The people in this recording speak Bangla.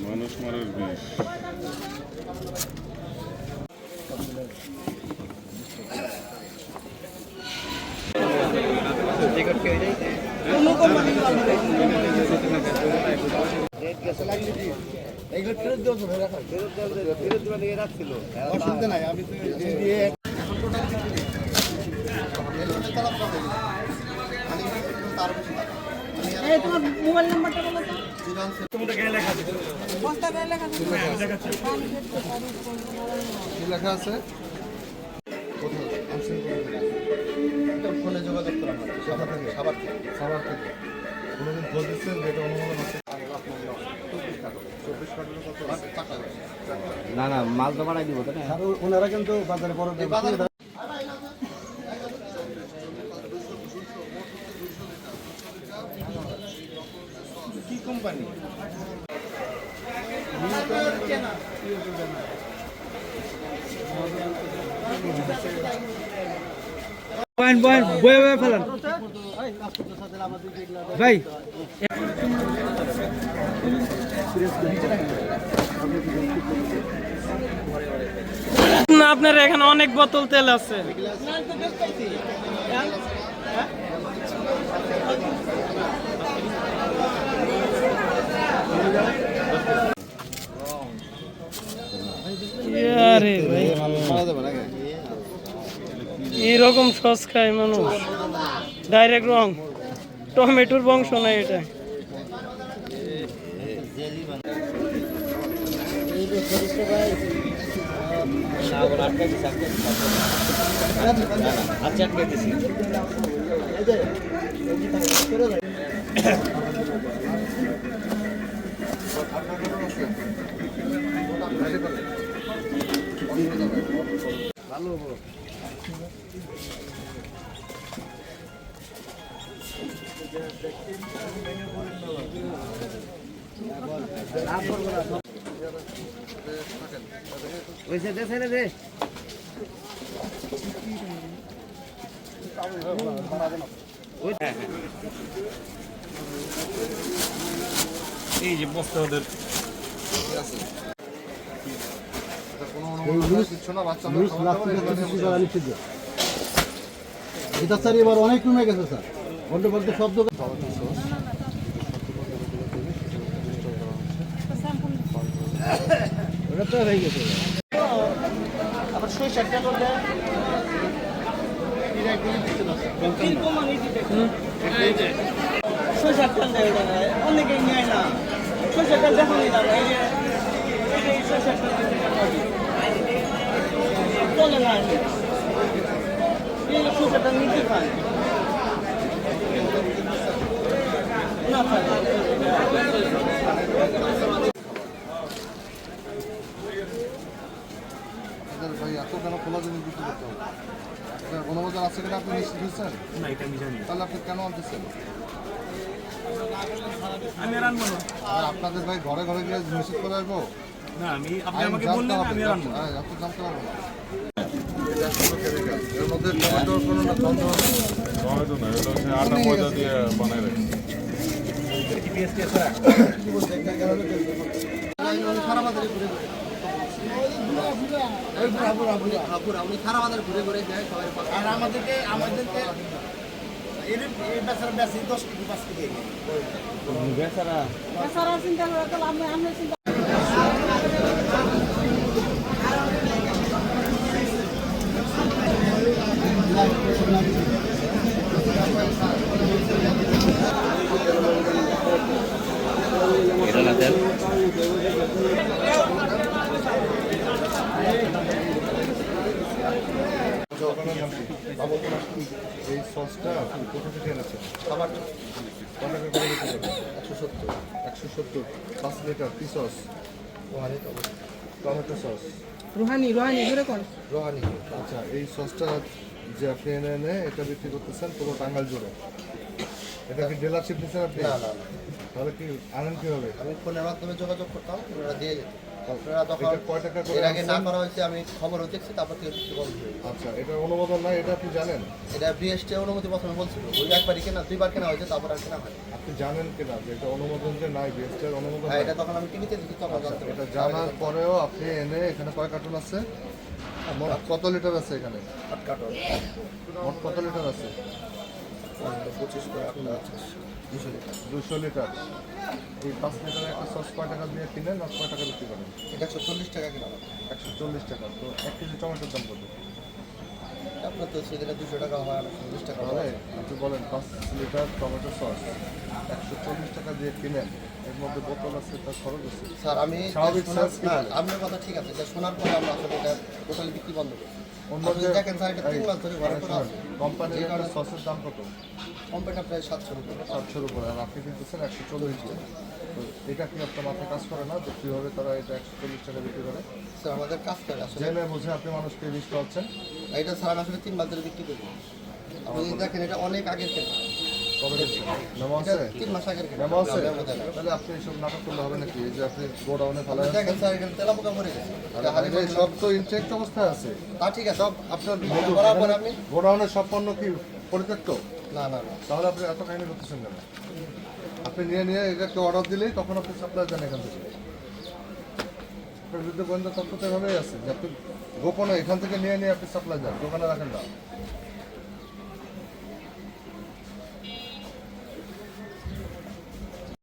মানুষ মারার বিষ। অসুবিধা নাই, আমি তোমার মোবাইল নাম্বারটা বলো কি লেখা আছে? ফোনে যোগাযোগ করা হয় সাবার থেকে কোনোদিন খোঁজ দিচ্ছেন যেটা অনুমোদন আছে? না না, মাল তো বাড়াই দিব তাই না? ওনারা কিন্তু বাজারে বড় কি কোম্পানি? বয়ে ফেলান ভাই। না, আপনার এখানে অনেক বোতল তেল আছে। এরকম সস খায় মানুষ, ডাইরেক্ট রং। টমেটোর বংশ নাই এটা। এই যে বস্তা ওদের এটা স্যার এবার অনেক কমে গেছে স্যার, বলতে বলতে সব দোকান ওটা তো হয়ে গেছে। আবার সরিষাটা করলে অনেকেই নেয় না। সরষের দেখো চলে না, সরষেরটা নিতে পারে না। ভাই এত কেন খোলা জিনিস বিক্রি করতে হবে? অনুমোদন আছে কিনা আপনি নিশ্চিত হচ্ছেন? তাহলে আপনি কেন আনতেছেন? আমি আর আনবো না। আপনাদের ভাই ঘরে ঘরে গিয়ে নিশ্চিত করে আসবো? না, আপনি আমাকে বললেন, আমি আর আনবো না। আপনি জানতে পারবেন না। এর মধ্যে টমেটোর কোনো গন্ধ টমেটো না, এটা হচ্ছে আটা ময়দা দিয়ে বানাই রাখে। আর আমাদেরকে বেশি 10 কেজি 5 কেজি চিন্তা করে তো আমরা চিন্তা এই সসটা আপনি কোথা থেকে এনেছেন? খাবার 170 5 লিটার কি সস? টমেটো সস রুহানি ঘুরে কোন রোহানি। আচ্ছা, এই সসটা যে আপনি এনে এটা বিক্রি করতেছেন পুরো টাঙ্গাইল জুড়ে, এটা কি ডিলারশিপ নিচ্ছেন আপনি? না, তাহলে কি আনেন কীভাবে? আমি ফোনের মাধ্যমে যোগাযোগ করতাম, ওরা দিয়ে যেত। আপনারা তখন এটা কয় টাকা করে এর আগে না আনছেন? করা হয়েছে, আমি খবরও দেখছি, তারপর থেকে বিক্রি বন্ধ হয়ে গেছে। আচ্ছা, এটা অনুমোদন নাই, এটা আপনি জানেন? এটা বিএসটি অনুমতি প্রথমে বলছিল, ওই একবারই কেনা, দুইবার কেনা হয়েছে, তারপর আর কেনা হয়। আপনি জানেন কিনা যে এটা অনুমোদন যে নাই, বিএসটির অনুমোদন হ্যাঁ, নাই? এটা তখন আমি টিভিতে দেখি, তখন আচ্ছা, জানতে এটা পারি। জানার পরেও আপনি এনে এখানে কয় কার্টুন আছে? মোট কত লিটার আছে এখানে? 8 কার্টন, মোট কত লিটার আছে? 25 করে 200 লিটার। 200 লিটার। এই 5 লিটারের একটা সস কয় টাকা দিয়ে কিনেন আর কয় টাকা বিক্রি করেন? এটা 140 টাকা কিনা। 140 টাকা। তো 1 কেজি টমেটোর দাম কত? আপনার তো সেটা 200 টাকা হয়, 140 টাকা তাহলে হয়। আপনি বলেন 5 লিটার টমেটো সস 140 টাকা দিয়ে কিনেন, এর মধ্যে বোতল আছে, তার খরচ আছে। স্যার আমি স্বাভাবিক শোনার- sense কি না, বলে? আপনার কথা ঠিক আছে, এটা শোনার পরে আমরা আসলে এটা টোটালি বিক্রি বন্ধ করি। অন্য আপনি যে- দেখেন স্যার, এটা 3 মাস ধরে ঘরে করা আছে। কোম্পানির এই একটা কারণে সসের দাম কত? কম্পিউটার প্রায় 700 টাকা। 700 উপরে, আর আপনি কিনতেছেন 140 টাকা। তো এটা কি আপনার মাথায় কাজ করে না যে কীভাবে তারা এটা 140 টাকা বিক্রি করে? স্যার আমাদের কাজ করে আসলে। জেনে বুঝে আপনি মানুষকে বিষ খাওয়াচ্ছেন। এটা স্যার আমি আসলে 3 মাস ধরে বিক্রি করি। আপনি যদি দেখেন, এটা অনেক আগের কেনা। কবে দিচ্ছেন? মেমো এটা আছে? 3 মাস আগের কেনা। মেমো আছে? মেমো দেন। তাহলে আপনি এইসব নাটক করলে হবে নাকি? এই যে আপনি গোডাউনে ফেলা আপনি দেখেন স্যার, এখানে তেলাপোকা ভরে গেছে। এটা হাড়ি সব তো ইনটেক্ট অবস্থায় আছে। তা ঠিক আছে, সব আপনার করার পরে আপনি গোডাউনের সব পণ্য কি পরিত্যক্ত? না না না তাহলে আপনি এত কাহিনী করতেছেন কেন? আপনি নিয়ে এটাকে অর্ডার দিলেই তখন আপনি সাপ্লাই দেন এখান থেকে। আপনার বিরুদ্ধে গোয়েন্দা তথ্য তো এভাবেই আছে যে আপনি গোপনে এখান থেকে নিয়ে আপনি সাপ্লাই দেন, দোকানে রাখেন না।